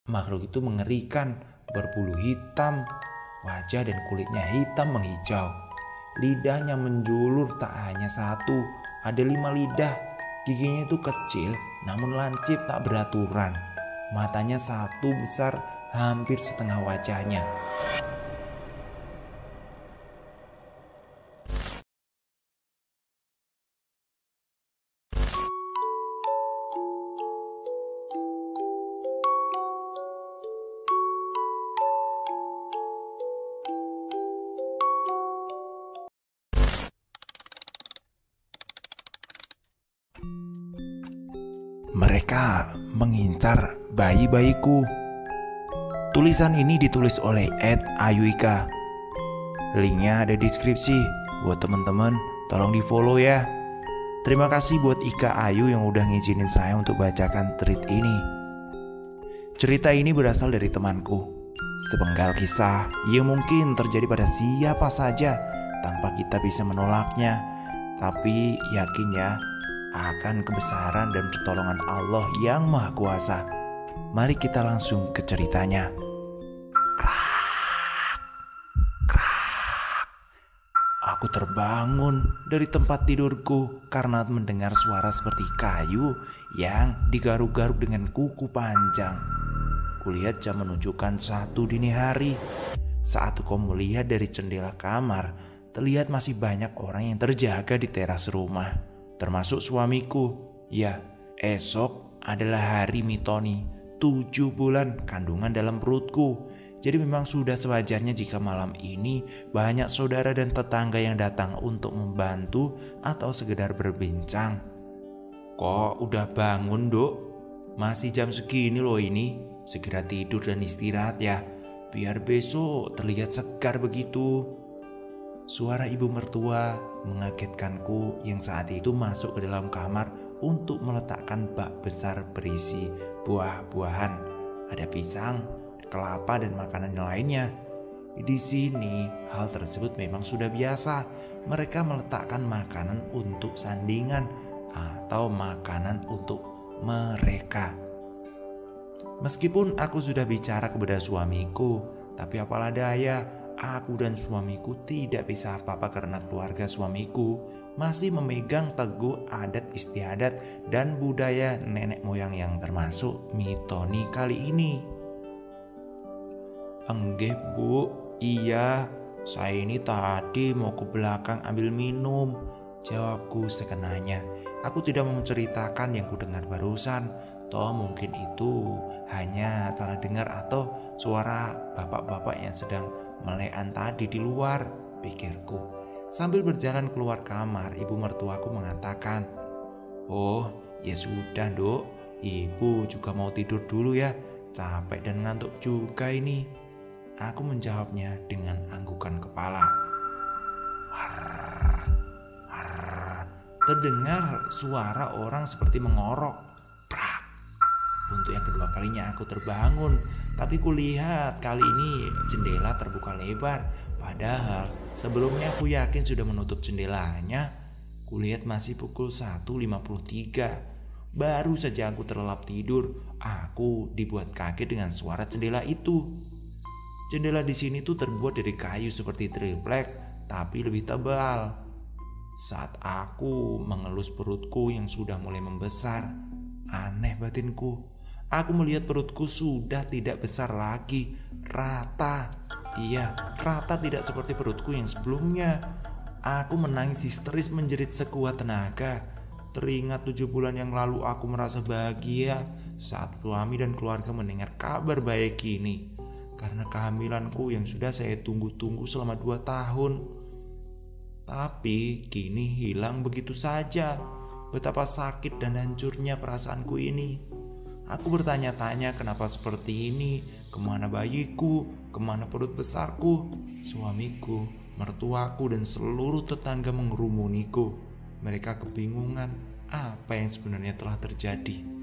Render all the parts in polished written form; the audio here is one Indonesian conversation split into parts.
Makhluk itu mengerikan, berbulu hitam, wajah dan kulitnya hitam menghijau. Lidahnya menjulur tak hanya satu, ada 5 lidah. Giginya itu kecil namun lancip tak beraturan. Matanya satu besar hampir setengah wajahnya. Mereka mengincar bayi-bayiku. Tulisan ini ditulis oleh @ayuika. Linknya ada di deskripsi. Buat teman-teman, tolong di follow ya. Terima kasih buat Ika Ayu yang udah ngizinin saya untuk bacakan tweet ini. Cerita ini berasal dari temanku. Sepenggal kisah yang mungkin terjadi pada siapa saja tanpa kita bisa menolaknya. Tapi yakin ya, akan kebesaran dan pertolongan Allah yang Maha Kuasa. Mari kita langsung ke ceritanya. Krak, krak. Aku terbangun dari tempat tidurku karena mendengar suara seperti kayu yang digaruk-garuk dengan kuku panjang. Kulihat jam menunjukkan 1 dini hari. Saat aku melihat dari jendela kamar, terlihat masih banyak orang yang terjaga di teras rumah. Termasuk suamiku. Ya, esok adalah hari Mitoni, 7 bulan kandungan dalam perutku. Jadi memang sudah sewajarnya jika malam ini banyak saudara dan tetangga yang datang untuk membantu atau sekedar berbincang. Kok udah bangun, Dok? Masih jam segini loh ini. Segera tidur dan istirahat ya, biar besok terlihat segar begitu. Suara ibu mertua mengagetkanku yang saat itu masuk ke dalam kamar untuk meletakkan bak besar berisi buah-buahan. Ada pisang, kelapa dan makanan lainnya. Di sini hal tersebut memang sudah biasa. Mereka meletakkan makanan untuk sandingan atau makanan untuk mereka. Meskipun aku sudah bicara kepada suamiku, tapi apalah daya, aku dan suamiku tidak bisa apa-apa karena keluarga suamiku masih memegang teguh adat istiadat dan budaya nenek moyang yang termasuk Mitoni kali ini. Enggak Bu, iya, saya ini tadi mau ke belakang ambil minum, jawabku sekenanya. Aku tidak mau menceritakan yang kudengar barusan, toh mungkin itu hanya salah dengar atau suara bapak-bapak yang sedang melekan tadi di luar, pikirku. Sambil berjalan keluar kamar, ibu mertuaku mengatakan, "Oh, ya sudah, Dok. Ibu juga mau tidur dulu ya. Capek dan ngantuk juga ini." Aku menjawabnya dengan anggukan kepala. Harr, harr. Terdengar suara orang seperti mengorok. Prak. Untuk yang kedua kalinya aku terbangun, tapi kulihat kali ini jendela terbuka lebar. Padahal sebelumnya aku yakin sudah menutup jendelanya. Kulihat masih pukul 1.53. Baru saja aku terlelap tidur, aku dibuat kaget dengan suara jendela itu. Jendela di sini tuh terbuat dari kayu seperti triplek, tapi lebih tebal. Saat aku mengelus perutku yang sudah mulai membesar, aneh batinku. Aku melihat perutku sudah tidak besar lagi, rata. Iya, rata, tidak seperti perutku yang sebelumnya. Aku menangis histeris menjerit sekuat tenaga. Teringat 7 bulan yang lalu aku merasa bahagia saat suami dan keluarga mendengar kabar baik ini. Karena kehamilanku yang sudah saya tunggu-tunggu selama 2 tahun. Tapi kini hilang begitu saja. Betapa sakit dan hancurnya perasaanku ini. Aku bertanya-tanya kenapa seperti ini. Kemana bayiku? Kemana perut besarku? Suamiku, mertuaku dan seluruh tetangga mengerumuniku. Mereka kebingungan apa yang sebenarnya telah terjadi.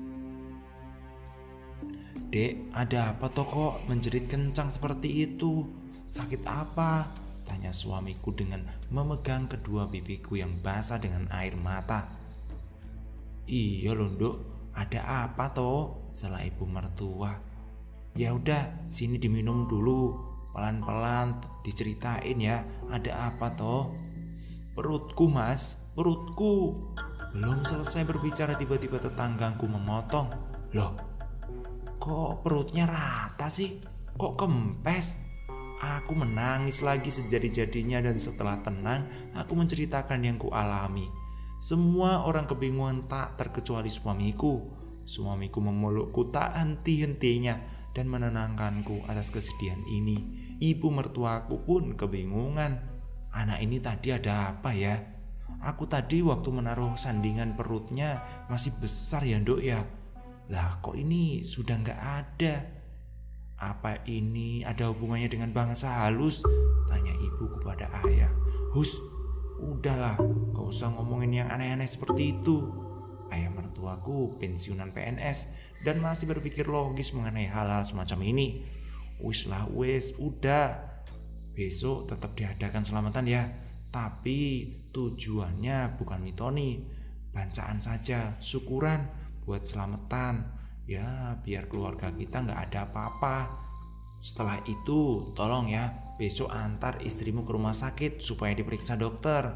"Dek, ada apa toh kok menjerit kencang seperti itu? Sakit apa?" tanya suamiku dengan memegang kedua pipiku yang basah dengan air mata. "Iya loh, Dok, ada apa toh?" salah ibu mertua. Ya udah, sini diminum dulu. Pelan-pelan diceritain ya, ada apa toh? Perutku mas, perutku. Belum selesai berbicara tiba-tiba tetanggangku memotong. Loh, kok perutnya rata sih? Kok kempes? Aku menangis lagi sejadi-jadinya dan setelah tenang, aku menceritakan yang kualami. Semua orang kebingungan tak terkecuali suamiku. Suamiku memelukku tak henti-hentinya dan menenangkanku atas kesedihan ini. Ibu mertuaku pun kebingungan. Anak ini tadi ada apa ya? Aku tadi waktu menaruh sandingan perutnya masih besar ya Nduk ya. Lah kok ini sudah gak ada? Apa ini ada hubungannya dengan bangsa halus? Tanya ibu kepada ayah. Hus, udahlah, gak usah ngomongin yang aneh-aneh seperti itu. Ayah mertuaku pensiunan PNS dan masih berpikir logis mengenai hal-hal semacam ini. Wis lah wis, udah. Besok tetap diadakan selamatan ya. Tapi tujuannya bukan mitoni, bancaan saja, syukuran buat selamatan. Ya biar keluarga kita gak ada apa-apa. Setelah itu tolong ya, besok antar istrimu ke rumah sakit supaya diperiksa dokter.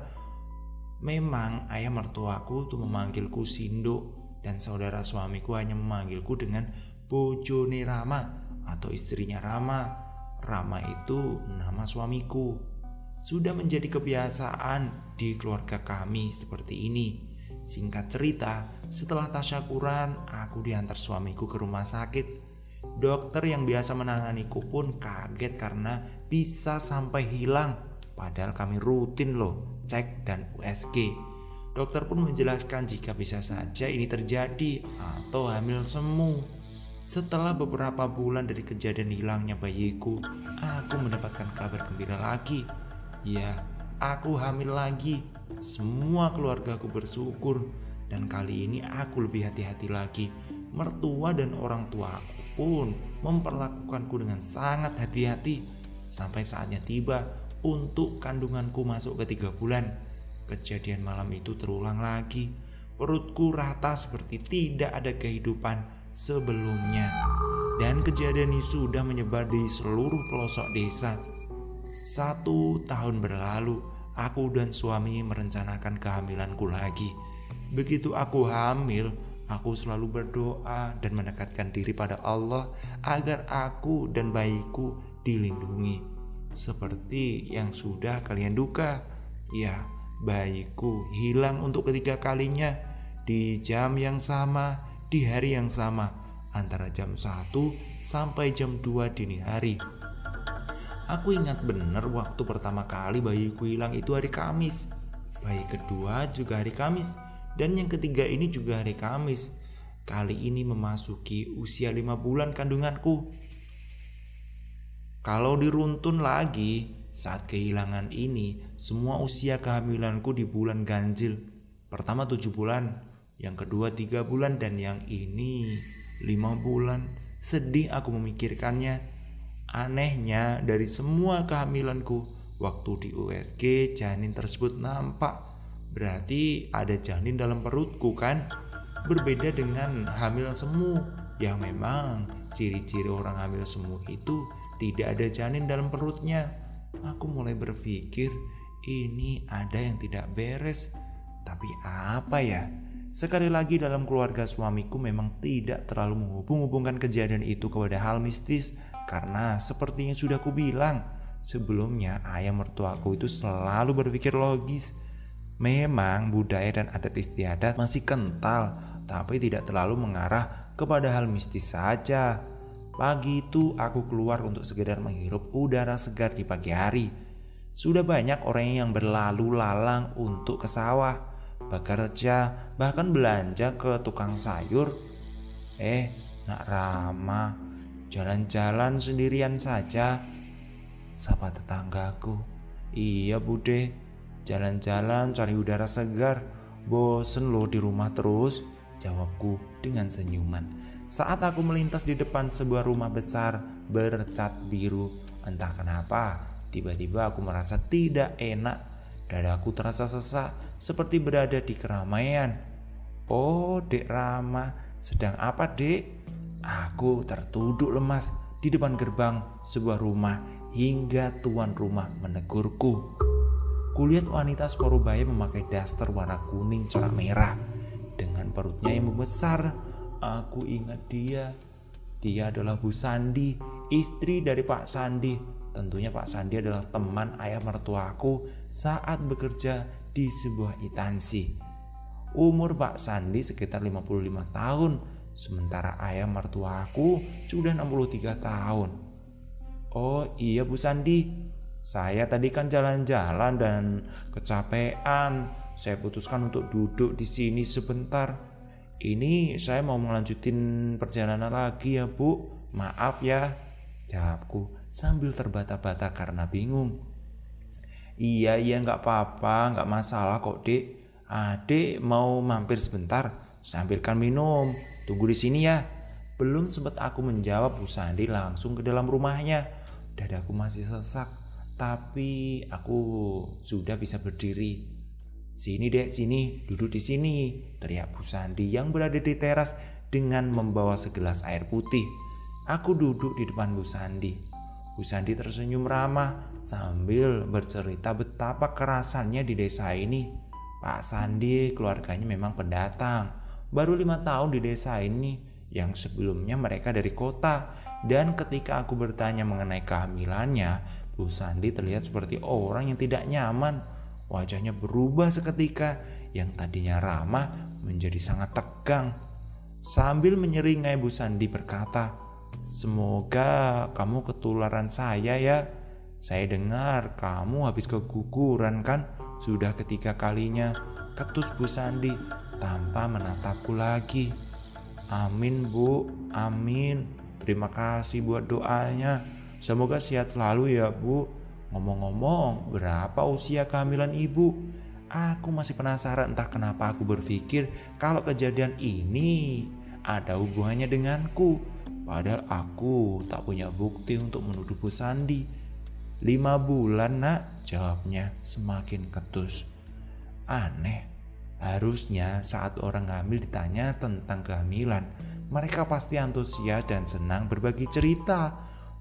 Memang ayah mertuaku tuh memanggilku Sindo dan saudara suamiku hanya memanggilku dengan bojone Rama atau istrinya Rama. Rama itu nama suamiku. Sudah menjadi kebiasaan di keluarga kami seperti ini. Singkat cerita, setelah tasyakuran, aku diantar suamiku ke rumah sakit. Dokter yang biasa menanganiku pun kaget karena bisa sampai hilang. Padahal kami rutin loh cek dan USG. Dokter pun menjelaskan jika bisa saja ini terjadi atau hamil semu. Setelah beberapa bulan dari kejadian hilangnya bayiku, aku mendapatkan kabar gembira lagi. Ya, aku hamil lagi. Semua keluargaku bersyukur dan kali ini aku lebih hati-hati lagi. Mertua dan orang tuaku pun memperlakukanku dengan sangat hati-hati sampai saatnya tiba untuk kandunganku masuk ke 3 bulan. Kejadian malam itu terulang lagi. Perutku rata seperti tidak ada kehidupan sebelumnya. Dan kejadian ini sudah menyebar di seluruh pelosok desa. 1 tahun berlalu, aku dan suami merencanakan kehamilanku lagi. Begitu aku hamil, aku selalu berdoa dan mendekatkan diri pada Allah agar aku dan bayiku dilindungi. Seperti yang sudah kalian duga, ya, bayiku hilang untuk ketiga kalinya di jam yang sama, di hari yang sama, antara jam 1 sampai jam 2 dini hari. Aku ingat benar waktu pertama kali bayiku hilang itu hari Kamis. Bayi kedua juga hari Kamis, dan yang ketiga ini juga hari Kamis. Kali ini memasuki usia 5 bulan kandunganku. Kalau diruntun lagi, saat kehilangan ini, semua usia kehamilanku di bulan ganjil. Pertama 7 bulan, yang kedua 3 bulan, dan yang ini 5 bulan. Sedih aku memikirkannya. Anehnya dari semua kehamilanku, waktu di USG janin tersebut nampak. Berarti ada janin dalam perutku kan? Berbeda dengan hamil semu, yang memang ciri-ciri orang hamil semu itu tidak ada janin dalam perutnya. Aku mulai berpikir ini ada yang tidak beres. Tapi apa ya? Sekali lagi dalam keluarga suamiku memang tidak terlalu menghubung-hubungkan kejadian itu kepada hal mistis. Karena seperti yang sudah kubilang sebelumnya, ayah mertuaku itu selalu berpikir logis. Memang budaya dan adat istiadat masih kental, tapi tidak terlalu mengarah kepada hal mistis saja. Pagi itu aku keluar untuk sekedar menghirup udara segar di pagi hari. Sudah banyak orang yang berlalu lalang untuk ke sawah, bekerja, bahkan belanja ke tukang sayur. Nak Rama, jalan-jalan sendirian saja, sapa tetanggaku. Iya bude, jalan-jalan cari udara segar. Bosen loh di rumah terus, jawabku dengan senyuman. Saat aku melintas di depan sebuah rumah besar bercat biru, entah kenapa tiba-tiba aku merasa tidak enak. Dadaku terasa sesak seperti berada di keramaian. Oh, Dek Rama, sedang apa Dek? Aku tertunduk lemas di depan gerbang sebuah rumah hingga tuan rumah menegurku. Kulihat wanita separuh baya memakai daster warna kuning corak merah dengan perutnya yang membesar. Aku ingat dia. Dia adalah Bu Sandi, istri dari Pak Sandi. Tentunya Pak Sandi adalah teman ayah mertuaku saat bekerja di sebuah instansi. Umur Pak Sandi sekitar 55 tahun, sementara ayah mertuaku sudah 63 tahun. Oh iya Bu Sandi, saya tadi kan jalan-jalan dan kecapean. Saya putuskan untuk duduk di sini sebentar. Ini saya mau melanjutin perjalanan lagi ya Bu. Maaf ya, jawabku sambil terbata-bata karena bingung. Iya gak apa-apa, gak masalah kok Dek. Adik mau mampir sebentar, sambilkan minum. Tunggu di sini ya. Belum sempat aku menjawab, Bu Sandi langsung ke dalam rumahnya. Dadaku masih sesak, tapi aku sudah bisa berdiri. Sini Dek, sini, duduk di sini, teriak Bu Sandi yang berada di teras dengan membawa segelas air putih. Aku duduk di depan Bu Sandi. Bu Sandi tersenyum ramah sambil bercerita betapa kerasannya di desa ini. Pak Sandi keluarganya memang pendatang, baru 5 tahun di desa ini, yang sebelumnya mereka dari kota. Dan ketika aku bertanya mengenai kehamilannya, Bu Sandi terlihat seperti orang yang tidak nyaman. Wajahnya berubah seketika, yang tadinya ramah menjadi sangat tegang. Sambil menyeringai, Bu Sandi berkata, "Semoga kamu ketularan saya ya. Saya dengar kamu habis keguguran kan? Sudah ketiga kalinya," ketus Bu Sandi tanpa menatapku lagi. "Amin Bu, amin. Terima kasih buat doanya. Semoga sehat selalu ya Bu. Ngomong-ngomong, berapa usia kehamilan ibu?" Aku masih penasaran, entah kenapa aku berpikir kalau kejadian ini ada hubungannya denganku. Padahal aku tak punya bukti untuk menuduh Bu Sandi. 5 bulan nak, jawabnya semakin ketus. Aneh, harusnya saat orang hamil ditanya tentang kehamilan, mereka pasti antusias dan senang berbagi cerita.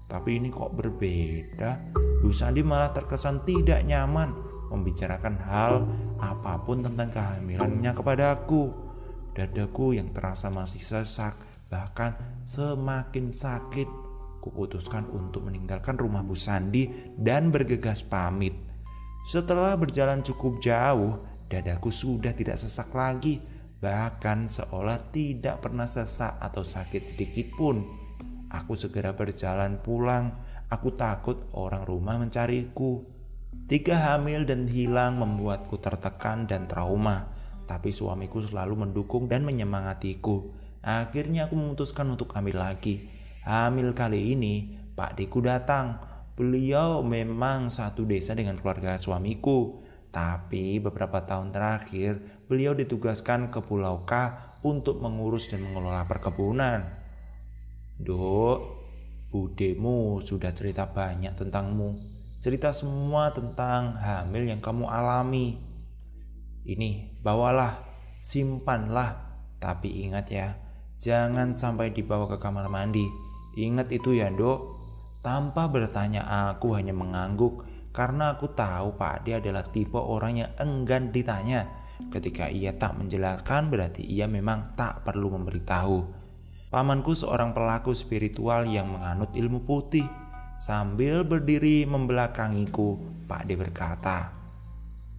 Tapi ini kok berbeda. Bu Sandi malah terkesan tidak nyaman membicarakan hal apapun tentang kehamilannya kepadaku. Dadaku yang terasa masih sesak, bahkan semakin sakit. Kuputuskan untuk meninggalkan rumah Bu Sandi dan bergegas pamit. Setelah berjalan cukup jauh, dadaku sudah tidak sesak lagi, bahkan seolah tidak pernah sesak atau sakit sedikit pun. Aku segera berjalan pulang. Aku takut orang rumah mencariku. 3 hamil dan hilang membuatku tertekan dan trauma. Tapi suamiku selalu mendukung dan menyemangatiku. Akhirnya aku memutuskan untuk hamil lagi. Hamil kali ini Pak Deku datang. Beliau memang satu desa dengan keluarga suamiku. Tapi beberapa tahun terakhir beliau ditugaskan ke Pulau K untuk mengurus dan mengelola perkebunan. Dok, budemu sudah cerita banyak tentangmu. Cerita semua tentang hamil yang kamu alami. Ini, bawalah, simpanlah. Tapi ingat ya, jangan sampai dibawa ke kamar mandi. Ingat itu ya Dok. Tanpa bertanya, aku hanya mengangguk karena aku tahu Pak D adalah tipe orang yang enggan ditanya. Ketika ia tak menjelaskan, berarti ia memang tak perlu memberitahu. Pamanku seorang pelaku spiritual yang menganut ilmu putih. Sambil berdiri membelakangiku, Pak D berkata,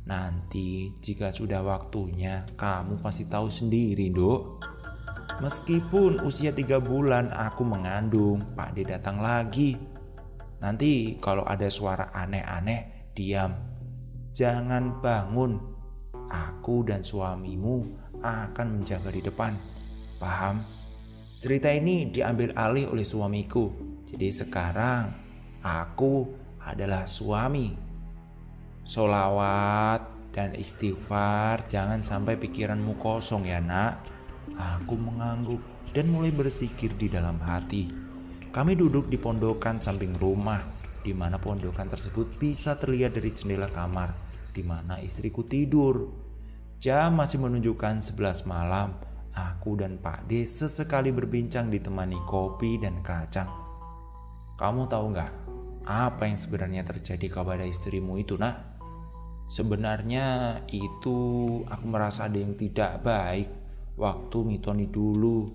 "Nanti jika sudah waktunya, kamu pasti tahu sendiri Dok." Meskipun usia 3 bulan aku mengandung, Pak D datang lagi. "Nanti kalau ada suara aneh-aneh, diam. Jangan bangun. Aku dan suamimu akan menjaga di depan. Paham?" Cerita ini diambil alih oleh suamiku. Jadi sekarang aku adalah suami. Sholawat dan istighfar, jangan sampai pikiranmu kosong ya nak. Aku mengangguk dan mulai berzikir di dalam hati. Kami duduk di pondokan samping rumah, di mana pondokan tersebut bisa terlihat dari jendela kamar, di mana istriku tidur. Jam masih menunjukkan 11 malam. Aku dan Pak D sesekali berbincang ditemani kopi dan kacang. Kamu tahu nggak apa yang sebenarnya terjadi kepada istrimu itu, nak? Sebenarnya itu aku merasa ada yang tidak baik waktu mitoni dulu.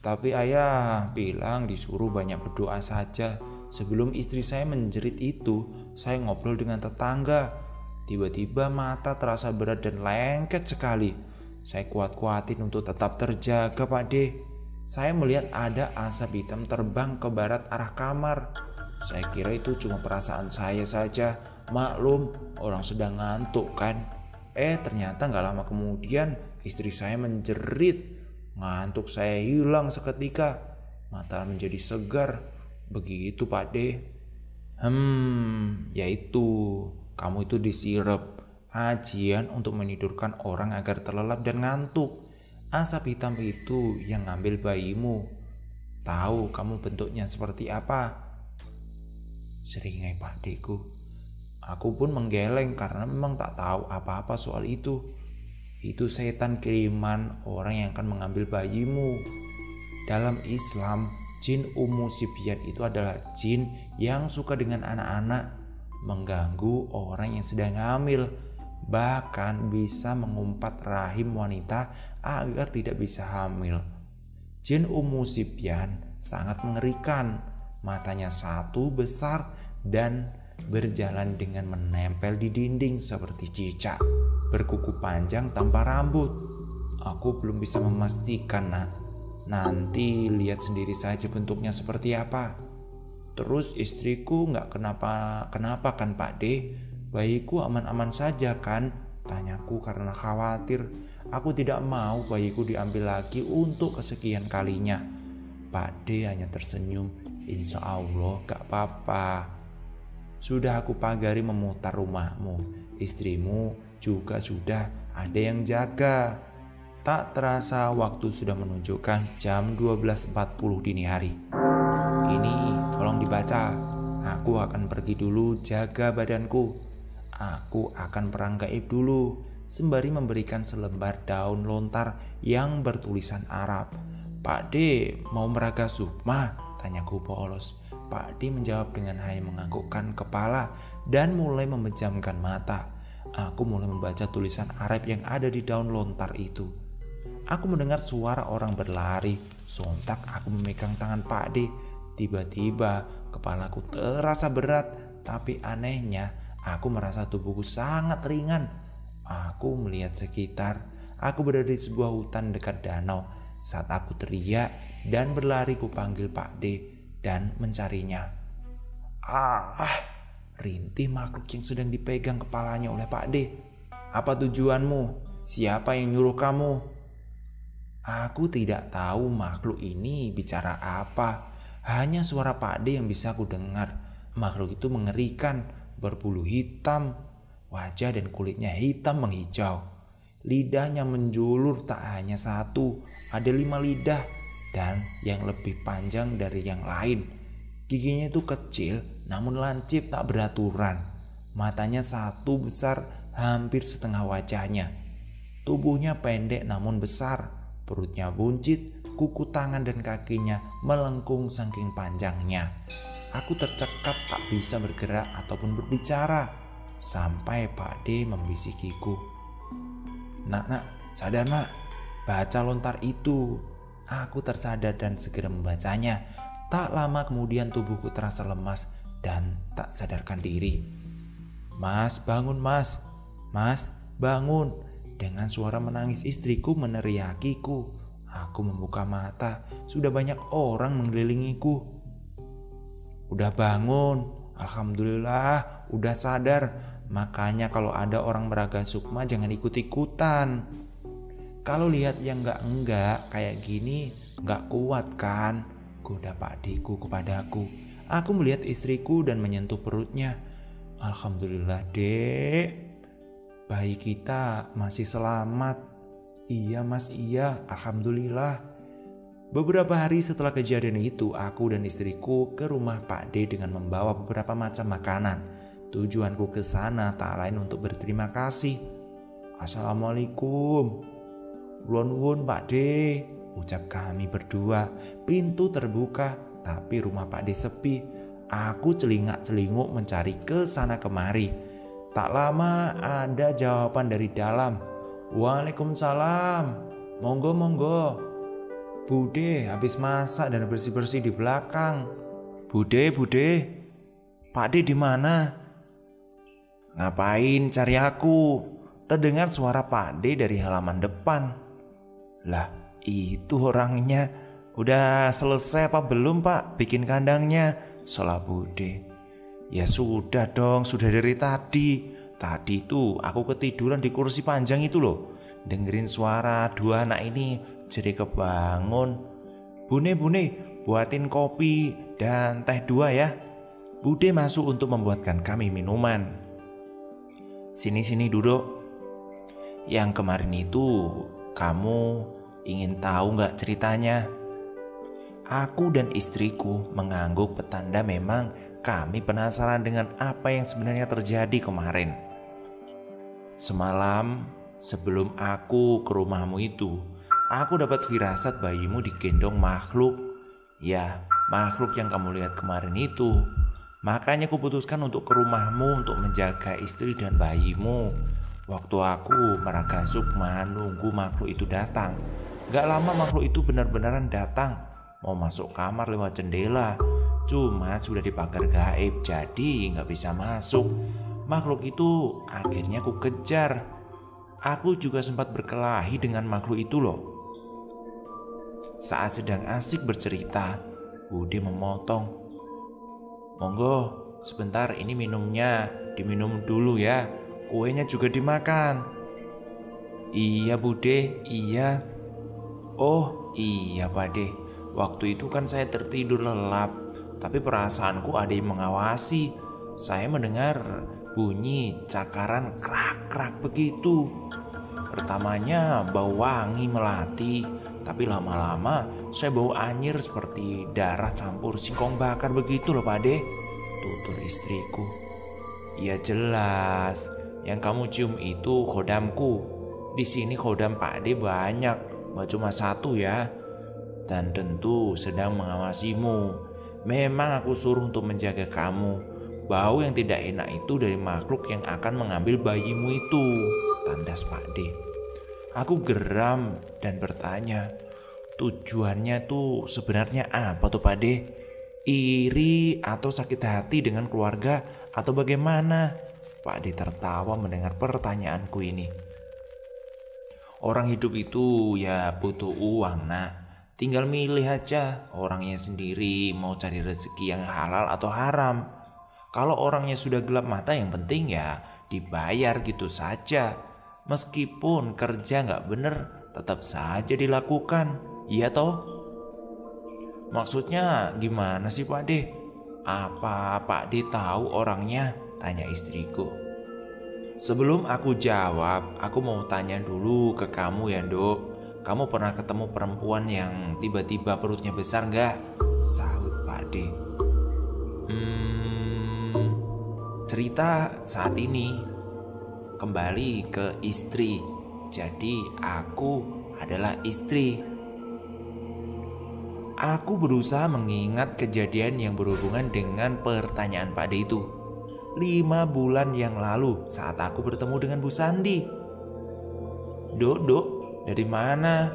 Tapi ayah bilang disuruh banyak berdoa saja. Sebelum istri saya menjerit itu, saya ngobrol dengan tetangga. Tiba-tiba mata terasa berat dan lengket sekali. Saya kuat-kuatin untuk tetap terjaga, Pak D. Saya melihat ada asap hitam terbang ke barat arah kamar. Saya kira itu cuma perasaan saya saja. Maklum, orang sedang ngantuk kan. Ternyata gak lama kemudian istri saya menjerit. Ngantuk saya hilang seketika. Mata menjadi segar. Begitu, Pak D. Yaitu kamu itu disirep. Ajian untuk menidurkan orang agar terlelap dan ngantuk. Asap hitam itu yang ngambil bayimu. Tahu kamu bentuknya seperti apa? Seringai, Pak Deku. Aku pun menggeleng karena memang tak tahu apa-apa soal itu. Itu setan kiriman orang yang akan mengambil bayimu. Dalam Islam, jin Ummu Sibyan itu adalah jin yang suka dengan anak-anak, mengganggu orang yang sedang hamil, bahkan bisa mengumpat rahim wanita agar tidak bisa hamil. Jin Ummu Sibyan sangat mengerikan. Matanya satu besar dan berjalan dengan menempel di dinding seperti cicak, berkuku panjang tanpa rambut. Aku belum bisa memastikan, nak. Nanti lihat sendiri saja bentuknya seperti apa. Terus istriku gak kenapa kan, Pak D? Bayiku aman-aman saja kan? Tanyaku karena khawatir. Aku tidak mau bayiku diambil lagi untuk kesekian kalinya. Pak D hanya tersenyum. Insya Allah gak apa-apa. Sudah aku pagari memutar rumahmu. Istrimu juga sudah ada yang jaga. Tak terasa waktu sudah menunjukkan jam 12.40 dini hari. Ini tolong dibaca. Aku akan pergi dulu jaga badanku. Aku akan perang gaib dulu, sembari memberikan selembar daun lontar yang bertulisan Arab. Pak D mau meraga sukma? Tanyaku polos. Pak D menjawab dengan hanya menganggukkan kepala dan mulai memejamkan mata. Aku mulai membaca tulisan Arab yang ada di daun lontar itu. Aku mendengar suara orang berlari. Sontak aku memegang tangan Pak D. Tiba-tiba kepalaku terasa berat, tapi anehnya aku merasa tubuhku sangat ringan. Aku melihat sekitar. Aku berada di sebuah hutan dekat danau. Saat aku teriak dan berlari, ku panggil Pak D dan mencarinya. Rintih makhluk yang sedang dipegang kepalanya oleh Pak D. Apa tujuanmu? Siapa yang nyuruh kamu? Aku tidak tahu makhluk ini bicara apa. Hanya suara Pak D yang bisa aku dengar. Makhluk itu mengerikan, berbulu hitam, wajah dan kulitnya hitam menghijau. Lidahnya menjulur tak hanya satu, ada 5 lidah dan yang lebih panjang dari yang lain. Giginya itu kecil namun lancip tak beraturan. Matanya satu besar hampir setengah wajahnya. Tubuhnya pendek namun besar. Perutnya buncit, kuku tangan dan kakinya melengkung saking panjangnya. Aku tercekat tak bisa bergerak ataupun berbicara. Sampai Pak D membisikiku. Nak, sadar nak, baca lontar itu. Aku tersadar dan segera membacanya. Tak lama kemudian tubuhku terasa lemas dan tak sadarkan diri. Mas, bangun mas. Mas, bangun. Dengan suara menangis istriku meneriakiku. Aku membuka mata. Sudah banyak orang mengelilingiku. Udah bangun. Alhamdulillah, udah sadar. Makanya kalau ada orang meraga sukma jangan ikut-ikutan. Kalau lihat yang enggak kayak gini enggak kuat kan? Goda Pak Diku kepadaku. Aku melihat istriku dan menyentuh perutnya. Alhamdulillah dek, bayi kita masih selamat. Iya mas, iya, alhamdulillah. Beberapa hari setelah kejadian itu, aku dan istriku ke rumah Pak D dengan membawa beberapa macam makanan. Tujuanku ke sana tak lain untuk berterima kasih. Assalamualaikum. Nuwun Pak D, ucap kami berdua. Pintu terbuka, tapi rumah Pak D sepi. Aku celingak-celinguk mencari ke sana kemari. Tak lama ada jawaban dari dalam. Waalaikumsalam. Monggo monggo. Bude habis masak dan bersih-bersih di belakang. Bude. Pak De di mana? Ngapain cari aku? Terdengar suara Pak De dari halaman depan. Lah, itu orangnya. Udah selesai apa belum Pak bikin kandangnya? Salah Bude. Ya sudah dong, sudah dari tadi. Tadi tuh aku ketiduran di kursi panjang itu loh. Dengerin suara dua anak ini jadi kebangun. Bune, buatin kopi dan teh 2 ya. Bude masuk untuk membuatkan kami minuman. Sini duduk. Yang kemarin itu kamu ingin tahu gak ceritanya? Aku dan istriku mengangguk petanda memang kami penasaran dengan apa yang sebenarnya terjadi kemarin. Semalam sebelum aku ke rumahmu itu, aku dapat firasat bayimu digendong makhluk. Ya, makhluk yang kamu lihat kemarin itu. Makanya aku putuskan untuk ke rumahmu untuk menjaga istri dan bayimu. Waktu aku meragasuk menunggu makhluk itu datang. Gak lama makhluk itu benar-benaran datang. Mau masuk kamar lewat jendela. Cuma sudah dipagar gaib, jadi gak bisa masuk. Makhluk itu akhirnya aku kejar. Aku juga sempat berkelahi dengan makhluk itu loh. Saat sedang asik bercerita, Bude memotong. Monggo, sebentar ini minumnya, diminum dulu ya. Kuenya juga dimakan. Iya Bude, iya. Oh iya Pak De, waktu itu kan saya tertidur lelap, tapi perasaanku ada yang mengawasi. Saya mendengar bunyi cakaran krak-krak begitu. Pertamanya bau wangi melati, tapi lama-lama saya bau anyir seperti darah campur singkong bakar begitu loh Pak De, tutur istriku. Ya jelas, yang kamu cium itu khodamku. Di sini khodam Pak De banyak, gak cuma 1 ya. Dan tentu sedang mengawasimu. Memang aku suruh untuk menjaga kamu. Bau yang tidak enak itu dari makhluk yang akan mengambil bayimu itu, tandas Pak De. Aku geram dan bertanya, tujuannya tuh sebenarnya apa tuh Pak De? Iri atau sakit hati dengan keluarga atau bagaimana? Pak De tertawa mendengar pertanyaanku ini. Orang hidup itu ya butuh uang nak. Tinggal milih aja orangnya sendiri mau cari rezeki yang halal atau haram. Kalau orangnya sudah gelap mata, yang penting ya dibayar gitu saja. Meskipun kerja gak bener, tetap saja dilakukan. Iya toh? Maksudnya gimana sih Pak De? Apa Pak De tahu orangnya? Tanya istriku. Sebelum aku jawab, aku mau tanya dulu ke kamu ya Dok. Kamu pernah ketemu perempuan yang tiba-tiba perutnya besar gak? Sahut Pak De. Cerita saat ini kembali ke istri. Jadi aku adalah istri. Aku berusaha mengingat kejadian yang berhubungan dengan pertanyaan Pak De itu. 5 bulan yang lalu saat aku bertemu dengan Bu Sandi. Dok, dari mana?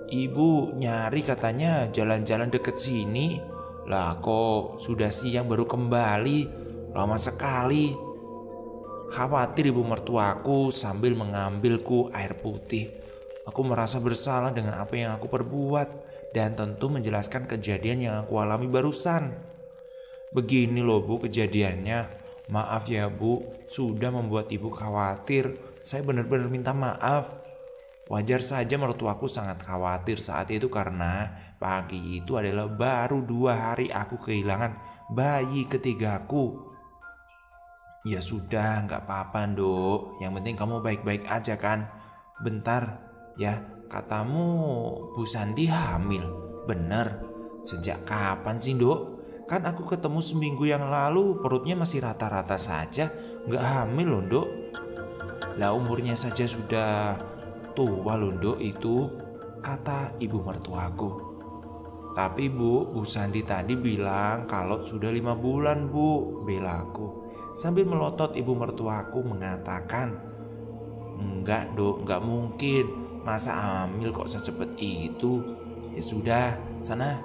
Ibu nyari katanya jalan-jalan deket sini. Lah kok sudah siang baru kembali? Lama sekali. Khawatir ibu mertuaku sambil mengambilku air putih. Aku merasa bersalah dengan apa yang aku perbuat dan tentu menjelaskan kejadian yang aku alami barusan. Begini loh Bu kejadiannya. Maaf ya Bu, sudah membuat ibu khawatir. Saya benar-benar minta maaf. Wajar saja mertuaku sangat khawatir saat itu karena pagi itu adalah baru 2 hari aku kehilangan bayi ketigaku. Ya sudah, gak apa-apa Dok. Yang penting kamu baik-baik aja kan. Bentar ya, katamu Bu Sandi hamil. Bener? Sejak kapan sih Dok? Kan aku ketemu seminggu yang lalu perutnya masih rata-rata saja. Gak hamil loh Dok. Lah umurnya saja sudah tua loh Dok itu, kata ibu mertuaku. Tapi Bu Sandi tadi bilang kalau sudah 5 bulan Bu, belaku. Sambil melotot ibu mertuaku mengatakan, enggak Dok, enggak mungkin. Masa hamil kok secepat itu? Ya sudah, sana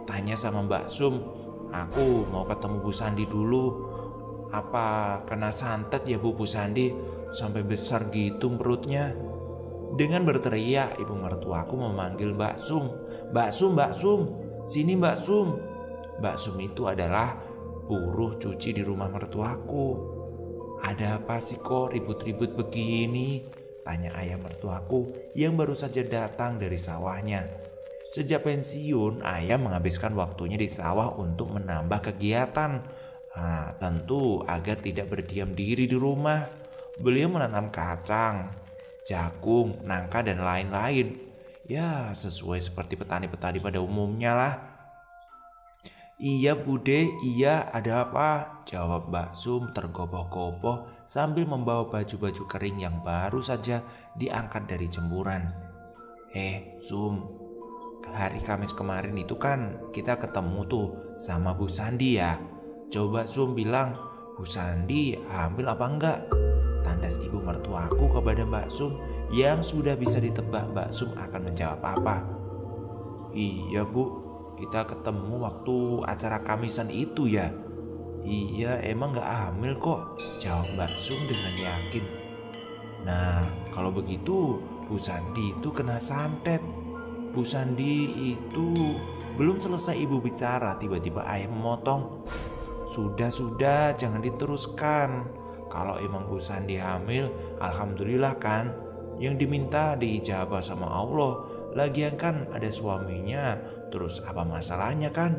tanya sama Mbak Sum. Aku mau ketemu Bu Sandi dulu. Apa kena santet ya Bu Sandi? Sampai besar gitu perutnya. Dengan berteriak, ibu mertuaku memanggil Mbak Sum. Mbak Sum, Mbak Sum, sini Mbak Sum. Mbak Sum itu adalah buruh cuci di rumah mertuaku. Ada apa sih kok ribut-ribut begini? Tanya ayah mertuaku yang baru saja datang dari sawahnya. Sejak pensiun, ayah menghabiskan waktunya di sawah untuk menambah kegiatan. Tentu agar tidak berdiam diri di rumah. Beliau menanam kacang, jagung, nangka, dan lain-lain. Ya, sesuai seperti petani-petani pada umumnya lah. Iya Bude, iya, ada apa? Jawab Mbak Sum tergopoh-gopoh sambil membawa baju-baju kering yang baru saja diangkat dari jemuran. Sum, hari Kamis kemarin itu kan kita ketemu tuh sama Bu Sandi ya. Coba Sum bilang, Bu Sandi hamil apa enggak? Tandas ibu mertuaku kepada Mbak Sum yang sudah bisa ditebak Mbak Sum akan menjawab apa. Iya Bu, kita ketemu waktu acara Kamisan itu ya. Iya, emang gak hamil kok, jawab Mbak Sum dengan yakin. Nah, kalau begitu Bu Sandi itu kena santet. Bu Sandi itu belum selesai ibu bicara, tiba-tiba ayah memotong. Sudah, jangan diteruskan. Kalau emang Bu Sandi hamil, alhamdulillah kan. Yang diminta diijabah sama Allah. Lagian kan ada suaminya, terus apa masalahnya kan?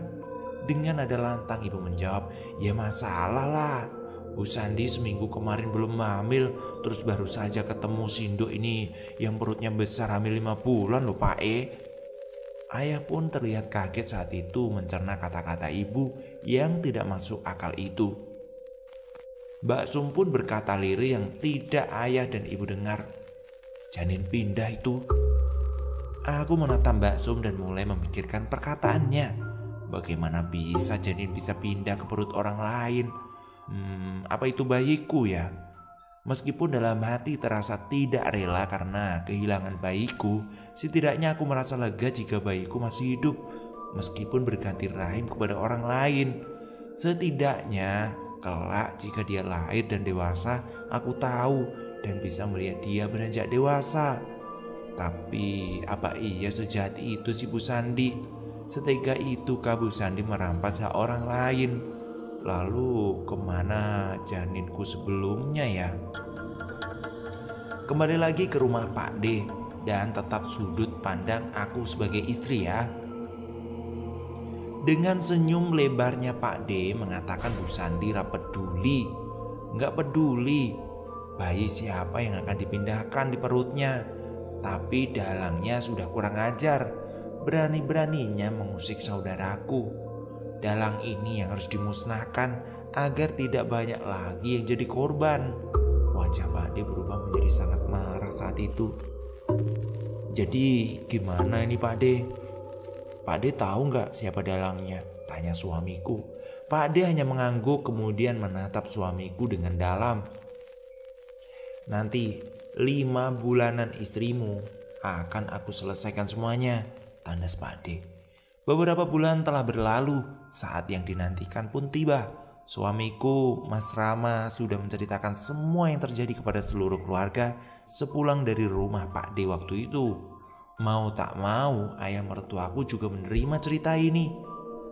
Dengan nada lantang ibu menjawab, ya masalah lah. Bu Sandi seminggu kemarin belum hamil, terus baru saja ketemu Sindo ini yang perutnya besar hamil 5 bulan loh Pak Ayah pun terlihat kaget saat itu mencerna kata-kata ibu yang tidak masuk akal itu. Mbak Sum pun berkata lirih yang tidak ayah dan ibu dengar. Janin pindah itu. Aku menatap Mbak Sum dan mulai memikirkan perkataannya. Bagaimana bisa janin bisa pindah ke perut orang lain? Apa itu bayiku ya? Meskipun dalam hati terasa tidak rela karena kehilangan bayiku, setidaknya aku merasa lega jika bayiku masih hidup, meskipun berganti rahim kepada orang lain. Setidaknya kelak jika dia lahir dan dewasa, aku tahu dan bisa melihat dia beranjak dewasa. Tapi apa iya sejahat itu si Bu Sandi? Setega itukah Bu Sandi merampas hak orang lain? Lalu kemana janinku sebelumnya ya? Kembali lagi ke rumah Pak D dan tetap sudut pandang aku sebagai istri ya. Dengan senyum lebarnya Pak D mengatakan Bu Sandi gak peduli. Gak peduli bayi siapa yang akan dipindahkan di perutnya. Tapi dalangnya sudah kurang ajar. Berani-beraninya mengusik saudaraku. Dalang ini yang harus dimusnahkan agar tidak banyak lagi yang jadi korban. Wajah Pak D berubah menjadi sangat marah saat itu. Jadi gimana ini Pak D? Pak D tahu gak siapa dalangnya? Tanya suamiku. Pak D hanya mengangguk kemudian menatap suamiku dengan dalam. Nanti 5 bulanan istrimu akan aku selesaikan semuanya, tandas Pak D. Beberapa bulan telah berlalu, saat yang dinantikan pun tiba. Suamiku, Mas Rama, sudah menceritakan semua yang terjadi kepada seluruh keluarga sepulang dari rumah Pak D waktu itu. Mau tak mau, ayah mertuaku juga menerima cerita ini.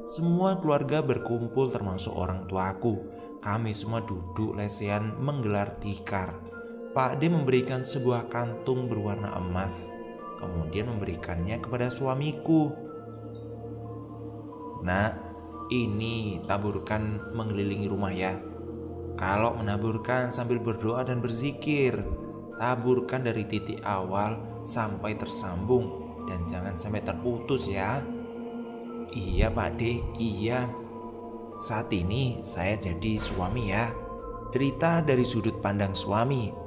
Semua keluarga berkumpul termasuk orang tuaku. Kami semua duduk lesehan menggelar tikar. Pak D memberikan sebuah kantung berwarna emas, kemudian memberikannya kepada suamiku. Nah, ini taburkan mengelilingi rumah ya. Kalau menaburkan sambil berdoa dan berzikir, taburkan dari titik awal sampai tersambung dan jangan sampai terputus ya. Iya Pak D, iya. Saat ini saya jadi suami ya. Cerita dari sudut pandang suami.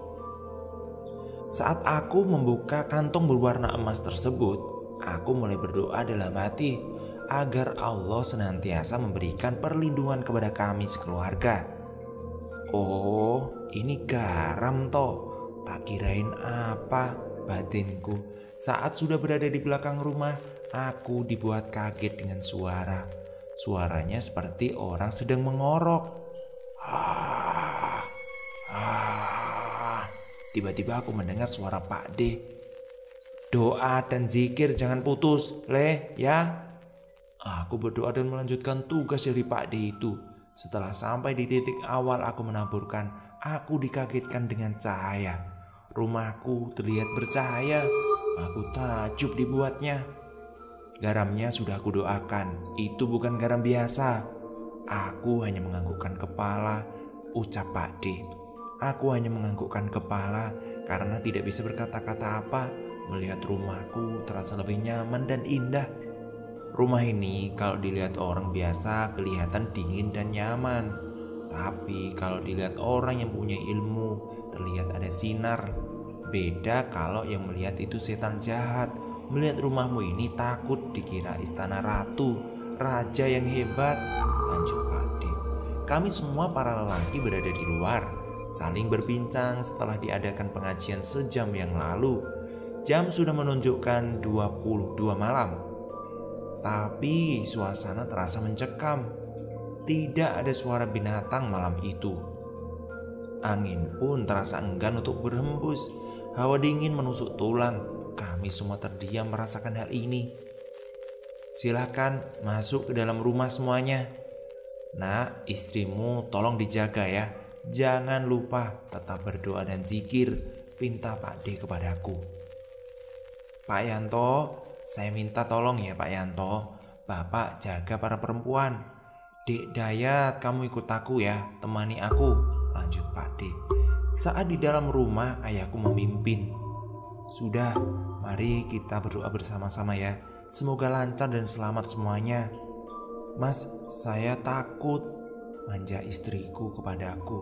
Saat aku membuka kantong berwarna emas tersebut, aku mulai berdoa dalam hati. agar Allah senantiasa memberikan perlindungan kepada kami sekeluarga. Oh, ini garam toh. Tak kirain apa, batinku. Saat sudah berada di belakang rumah, aku dibuat kaget dengan suara. Suaranya seperti orang sedang mengorok. Tiba-tiba aku mendengar suara Pak D. Doa dan zikir jangan putus, Le, ya. Aku berdoa dan melanjutkan tugas dari Pak D itu. Setelah sampai di titik awal aku menaburkan, aku dikagetkan dengan cahaya. Rumahku terlihat bercahaya. Aku takjub dibuatnya. Garamnya sudah aku doakan. Itu bukan garam biasa. Aku hanya menganggukkan kepala, ucap Pak D. Aku hanya menganggukkan kepala karena tidak bisa berkata-kata apa. Melihat rumahku terasa lebih nyaman dan indah. Rumah ini kalau dilihat orang biasa kelihatan dingin dan nyaman. Tapi kalau dilihat orang yang punya ilmu, terlihat ada sinar. Beda kalau yang melihat itu setan jahat. Melihat rumahmu ini takut dikira istana ratu, raja yang hebat. Lanjut Pak D. Kami semua para lelaki berada di luar, saling berbincang setelah diadakan pengajian sejam yang lalu. Jam sudah menunjukkan 22 malam. Tapi suasana terasa mencekam. Tidak ada suara binatang malam itu. Angin pun terasa enggan untuk berhembus. Hawa dingin menusuk tulang. Kami semua terdiam merasakan hal ini. Silakan masuk ke dalam rumah semuanya. Nak, istrimu tolong dijaga ya. Jangan lupa tetap berdoa dan zikir, pinta Pak D kepadaku. Pak Yanto, saya minta tolong ya Pak Yanto. Bapak jaga para perempuan. Dek Dayat, kamu ikut aku ya, temani aku. Lanjut Pak D. Saat di dalam rumah, ayahku memimpin. Sudah, mari kita berdoa bersama-sama ya. Semoga lancar dan selamat semuanya. Mas, saya takut, manja istriku kepadaku.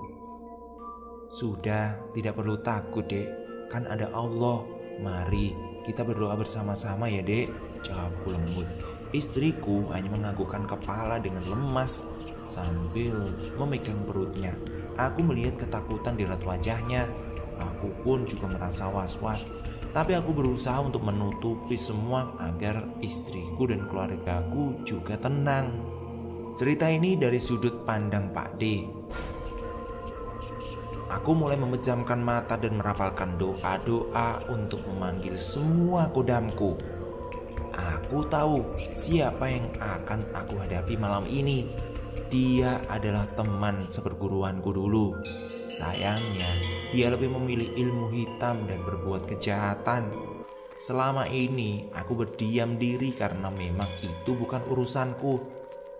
Sudah, tidak perlu takut dek, kan ada Allah. Mari kita berdoa bersama-sama ya dek, jawabku lembut. Istriku hanya menganggukkan kepala dengan lemas sambil memegang perutnya. Aku melihat ketakutan di raut wajahnya. Aku pun juga merasa was-was. Tapi aku berusaha untuk menutupi semua agar istriku dan keluargaku juga tenang. Cerita ini dari sudut pandang Pak D. Aku mulai memejamkan mata dan merapalkan doa-doa untuk memanggil semua kodamku. Aku tahu siapa yang akan aku hadapi malam ini. Dia adalah teman seperguruanku dulu. Sayangnya, dia lebih memilih ilmu hitam dan berbuat kejahatan. Selama ini aku berdiam diri karena memang itu bukan urusanku.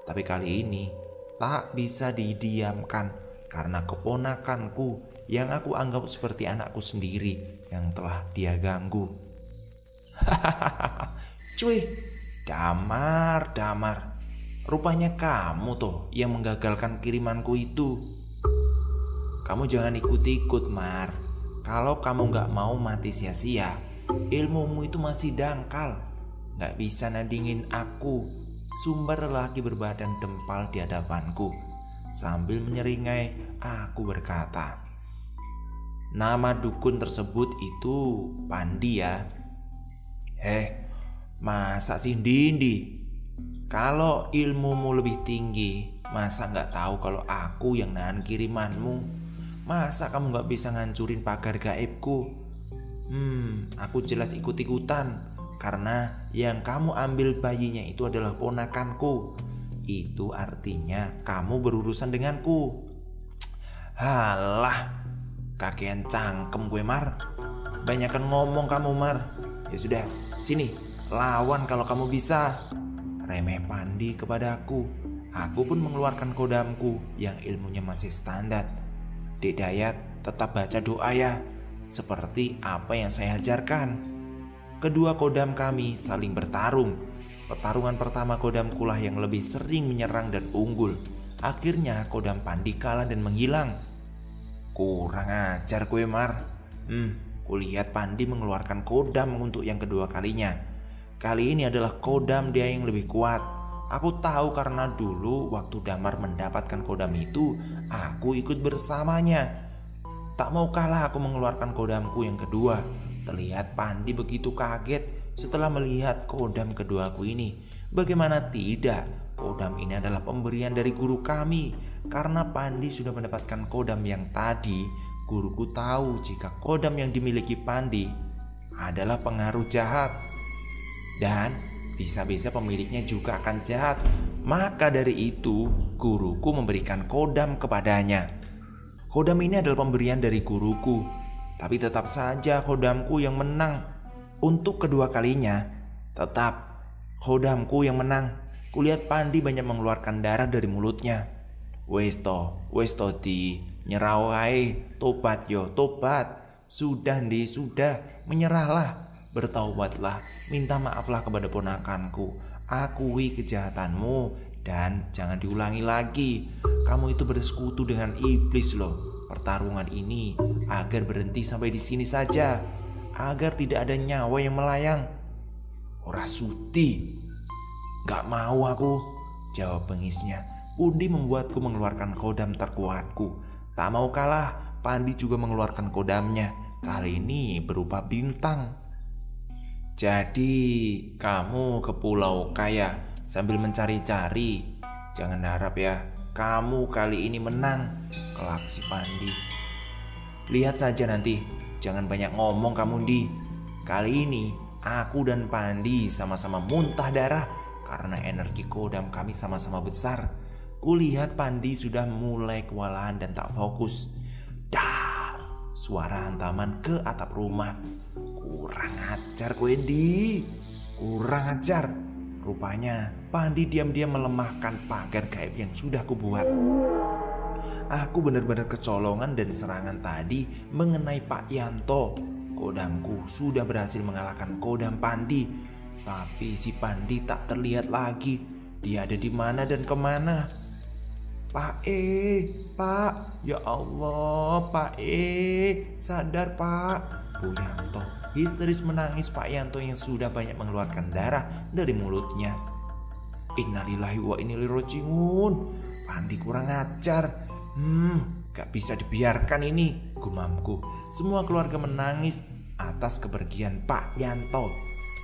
Tapi kali ini tak bisa didiamkan karena keponakanku yang aku anggap seperti anakku sendiri yang telah dia ganggu. Cuy, damar. Rupanya kamu tuh yang menggagalkan kirimanku itu. Kamu jangan ikut-ikut, Mar. Kalau kamu gak mau mati sia-sia, ilmumu itu masih dangkal. Gak bisa nandingin aku, sumber lelaki berbadan dempal di hadapanku. Sambil menyeringai, aku berkata, nama dukun tersebut itu Pandi ya. Masa sih Dindi? Kalau ilmumu lebih tinggi, masa gak tahu kalau aku yang nahan kirimanmu? Masa kamu gak bisa ngancurin pagar gaibku? Aku jelas ikut-ikutan karena yang kamu ambil bayinya itu adalah ponakanku. Itu artinya kamu berurusan denganku. Halah, kakean cangkem gue Mar. Banyakan ngomong kamu Mar. Ya sudah, sini lawan kalau kamu bisa. Remeh Pandi kepadaku. Aku pun mengeluarkan kodamku yang ilmunya masih standar. Dek Dayat tetap baca doa ya, seperti apa yang saya ajarkan. Kedua kodam kami saling bertarung. Pertarungan pertama kodamkulah yang lebih sering menyerang dan unggul. Akhirnya kodam Pandi kalah dan menghilang. Kurang ajar gue Mar. Kulihat Pandi mengeluarkan kodam untuk yang kedua kalinya. Kali ini adalah kodam dia yang lebih kuat. Aku tahu karena dulu waktu Damar mendapatkan kodam itu, aku ikut bersamanya. Tak mau kalah aku mengeluarkan kodamku yang kedua. Terlihat Pandi begitu kaget setelah melihat kodam keduaku ini. Bagaimana tidak, kodam ini adalah pemberian dari guru kami. Karena Pandi sudah mendapatkan kodam yang tadi, guruku tahu jika kodam yang dimiliki Pandi adalah pengaruh jahat. Dan bisa-bisa pemiliknya juga akan jahat. Maka dari itu, guruku memberikan kodam kepadanya. Kodam ini adalah pemberian dari guruku, tapi tetap saja kodamku yang menang. Untuk kedua kalinya, tetap kodamku yang menang. Kulihat Pandi banyak mengeluarkan darah dari mulutnya. Wes to di nyerah wae, tobat yo, tobat. Sudah ndi, sudah, menyerahlah, bertaubatlah, minta maaflah kepada ponakanku. Akui kejahatanmu dan jangan diulangi lagi. Kamu itu bersekutu dengan iblis loh. Pertarungan ini agar berhenti sampai di sini saja, agar tidak ada nyawa yang melayang. Ora sudi. Gak mau aku, jawab bengisnya. Pundi membuatku mengeluarkan kodam terkuatku. Tak mau kalah, Pandi juga mengeluarkan kodamnya. Kali ini berupa bintang. Jadi kamu ke Pulau Kaya sambil mencari-cari. Jangan harap ya kamu kali ini menang, kelak si Pandi. Lihat saja nanti, jangan banyak ngomong kamu Di. Kali ini aku dan Pandi sama-sama muntah darah karena energi kodam kami sama-sama besar. Kulihat Pandi sudah mulai kewalahan dan tak fokus. Dar, suara hantaman ke atap rumah. Kurang ajar kowe Di, kurang ajar. Rupanya Pandi diam-diam melemahkan pagar gaib yang sudah kubuat. Aku benar-benar kecolongan dan serangan tadi mengenai Pak Yanto. Kodamku sudah berhasil mengalahkan kodam Pandi. Tapi si Pandi tak terlihat lagi. Dia ada di mana dan kemana? Pak Pak, ya Allah, Pak sadar Pak. Bu Yanto histeris menangis Pak Yanto yang sudah banyak mengeluarkan darah dari mulutnya. Innalillahi wa inna ilaihi rajiun. Pandi kurang ajar. Gak bisa dibiarkan ini, gumamku. Semua keluarga menangis atas kepergian Pak Yanto.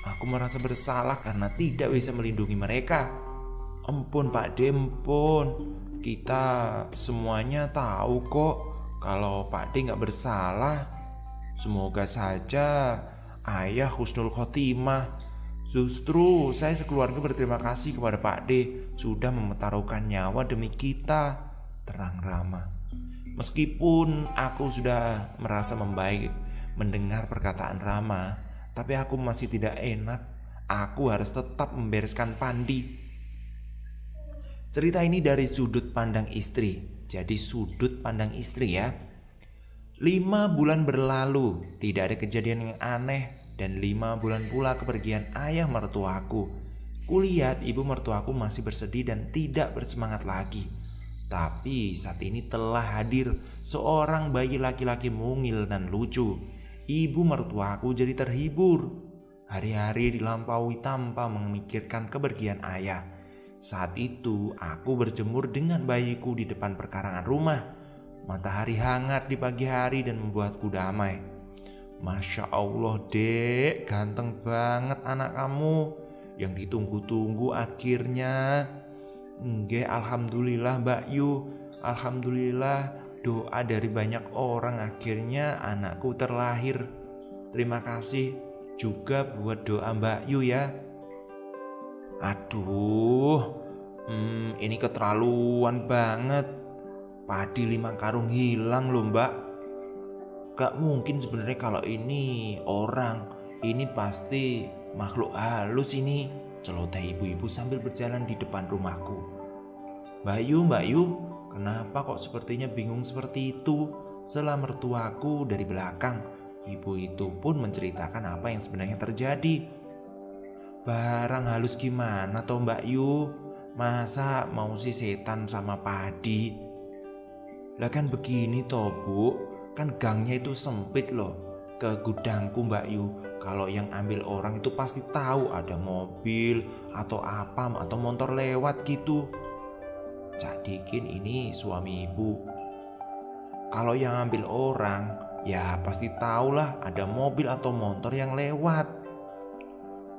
Aku merasa bersalah karena tidak bisa melindungi mereka. Ampun Pak Dempun, kita semuanya tahu kok kalau Pak D gak bersalah. Semoga saja ayah husnul khotimah. Justru saya sekeluarga berterima kasih kepada Pak D sudah memetarukan nyawa demi kita, terang Rama. Meskipun aku sudah merasa membaik mendengar perkataan Rama, tapi aku masih tidak enak. Aku harus tetap membereskan Pandi. Cerita ini dari sudut pandang istri. Jadi sudut pandang istri ya. 5 bulan berlalu, tidak ada kejadian yang aneh. Dan 5 bulan pula kepergian ayah mertuaku. Kulihat ibu mertuaku masih bersedih dan tidak bersemangat lagi. Tapi saat ini telah hadir seorang bayi laki-laki mungil dan lucu. Ibu mertuaku jadi terhibur. Hari-hari dilampaui tanpa memikirkan kepergian ayah. Saat itu aku berjemur dengan bayiku di depan perkarangan rumah. Matahari hangat di pagi hari dan membuatku damai. Masya Allah dek, ganteng banget anak kamu. Yang ditunggu-tunggu akhirnya. Nggih, alhamdulillah Mbak Yu. Alhamdulillah, doa dari banyak orang akhirnya anakku terlahir. Terima kasih juga buat doa Mbak Yu ya. Aduh, ini keterlaluan banget. Padi 5 karung hilang loh Mbak. Gak mungkin sebenarnya kalau ini orang. Ini pasti makhluk halus ini, celoteh ibu-ibu sambil berjalan di depan rumahku. Mbak Yu, kenapa kok sepertinya bingung seperti itu? Setelah mertuaku dari belakang, ibu itu pun menceritakan apa yang sebenarnya terjadi. Barang halus gimana toh Mbak Yu? Masa mau si setan sama Padi? Lah kan begini toh Bu, kan gangnya itu sempit loh. Ke gudangku Mbak Yu Kalau yang ambil orang itu pasti tahu ada mobil atau apa atau motor lewat gitu. Jadi ini suami ibu. Kalau yang ambil orang ya pasti tahulah ada mobil atau motor yang lewat.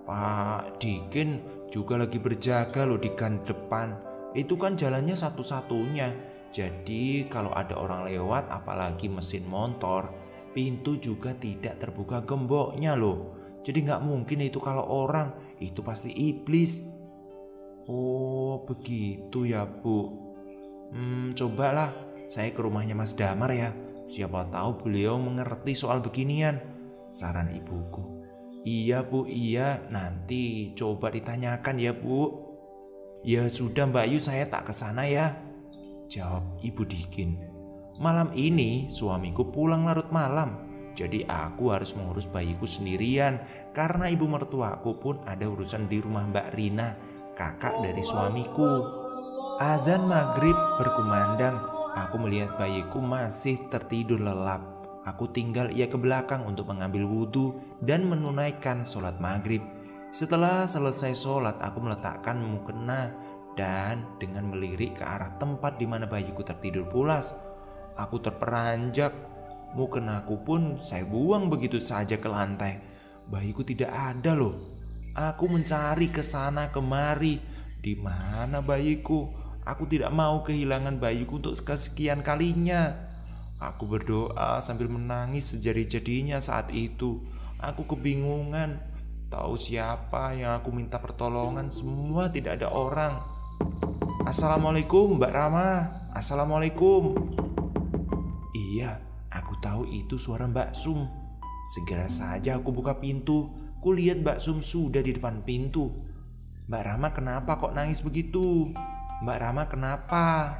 Pak Dikin juga lagi berjaga loh di gang depan. Itu kan jalannya satu-satunya. Jadi kalau ada orang lewat apalagi mesin motor, pintu juga tidak terbuka gemboknya loh. Jadi gak mungkin itu kalau orang, itu pasti iblis. Oh begitu ya Bu. Cobalah saya ke rumahnya Mas Damar ya. Siapa tahu beliau mengerti soal beginian, saran ibuku. Iya Bu, iya, nanti coba ditanyakan ya Bu. Ya sudah Mbak Yu, saya tak kesana ya, jawab Ibu Dikin. Malam ini suamiku pulang larut malam, jadi aku harus mengurus bayiku sendirian karena ibu mertuaku pun ada urusan di rumah Mbak Rina, kakak dari suamiku. Azan maghrib berkumandang, aku melihat bayiku masih tertidur lelap. Aku tinggal ia ke belakang untuk mengambil wudhu dan menunaikan sholat maghrib. Setelah selesai sholat, aku meletakkan mukena dan dengan melirik ke arah tempat di mana bayiku tertidur pulas. Aku terperanjak, mukenaku pun saya buang begitu saja ke lantai. Bayiku tidak ada loh. Aku mencari ke sana kemari. Di mana bayiku? Aku tidak mau kehilangan bayiku untuk kesekian kalinya. Aku berdoa sambil menangis sejadi-jadinya saat itu. Aku kebingungan. Tahu siapa yang aku minta pertolongan, semua tidak ada orang. Assalamualaikum Mbak Rama. Assalamualaikum. Iya, aku tahu itu suara Mbak Sum. Segera saja aku buka pintu. Kulihat Mbak Sum sudah di depan pintu. Mbak Rama kenapa kok nangis begitu? Mbak Rama kenapa?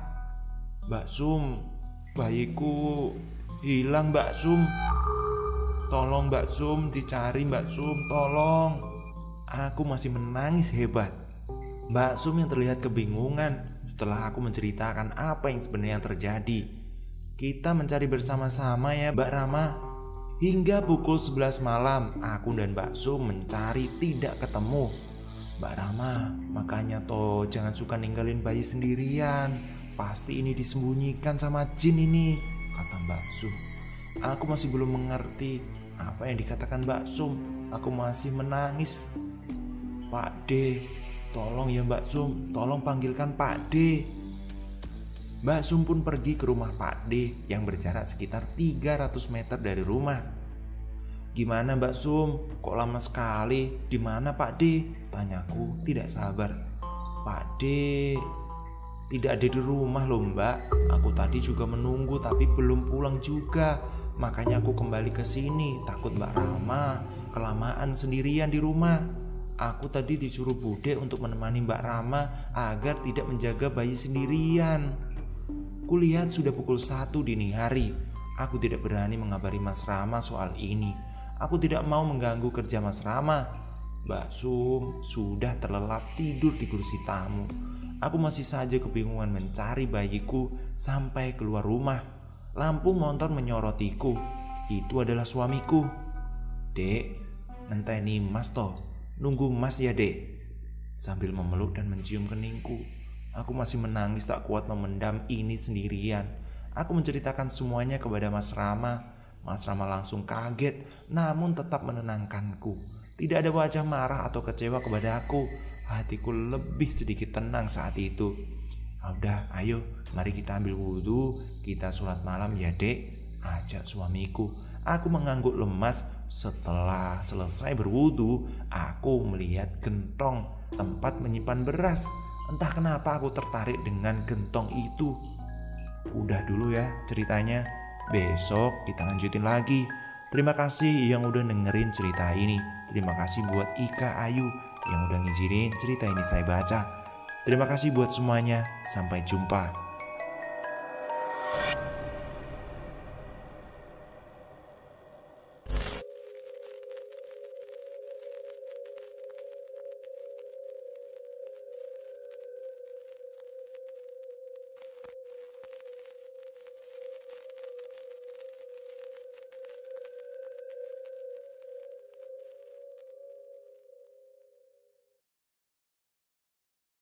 Mbak Sum, bayiku hilang Mbak Sum. Tolong Mbak Sum, dicari Mbak Sum, tolong. Aku masih menangis hebat. Mbak Sum yang terlihat kebingungan setelah aku menceritakan apa yang sebenarnya terjadi. Kita mencari bersama-sama ya Mbak Rama. Hingga pukul 11 malam, aku dan Mbak Sum mencari tidak ketemu. Mbak Rama, makanya toh jangan suka ninggalin bayi sendirian. Pasti ini disembunyikan sama jin ini, kata Mbak Sum. Aku masih belum mengerti apa yang dikatakan Mbak Sum. Aku masih menangis. Pak D, tolong ya Mbak Sum, tolong panggilkan Pak D. Mbak Sum pun pergi ke rumah Pak D yang berjarak sekitar 300 meter dari rumah. Gimana Mbak Sum, kok lama sekali? Di mana Pak D? Tanyaku tidak sabar. Pak D tidak ada di rumah loh Mbak. Aku tadi juga menunggu tapi belum pulang juga. Makanya aku kembali ke sini, takut Mbak Rama kelamaan sendirian di rumah. Aku tadi disuruh Bude untuk menemani Mbak Rama agar tidak menjaga bayi sendirian. Kulihat sudah pukul 1 dini hari. Aku tidak berani mengabari Mas Rama soal ini. Aku tidak mau mengganggu kerja Mas Rama. Mbak Sum sudah terlelap tidur di kursi tamu. Aku masih saja kebingungan mencari bayiku sampai keluar rumah. Lampu motor menyorotiku. Itu adalah suamiku. Dek, ngenteni Mas toh. Nunggu Mas ya dek. Sambil memeluk dan mencium keningku. Aku masih menangis tak kuat memendam ini sendirian. Aku menceritakan semuanya kepada Mas Rama. Mas Rama langsung kaget, namun tetap menenangkanku. Tidak ada wajah marah atau kecewa kepada aku. Hatiku lebih sedikit tenang saat itu. Udah, ayo, mari kita ambil wudhu, kita sholat malam ya dek, ajak suamiku. Aku mengangguk lemas. Setelah selesai berwudhu, aku melihat gentong tempat menyimpan beras. Entah kenapa aku tertarik dengan gentong itu. Udah dulu ya ceritanya. Besok kita lanjutin lagi. Terima kasih yang udah dengerin cerita ini. Terima kasih buat Ika Ayu yang udah ngizinin cerita ini saya baca. Terima kasih buat semuanya. Sampai jumpa.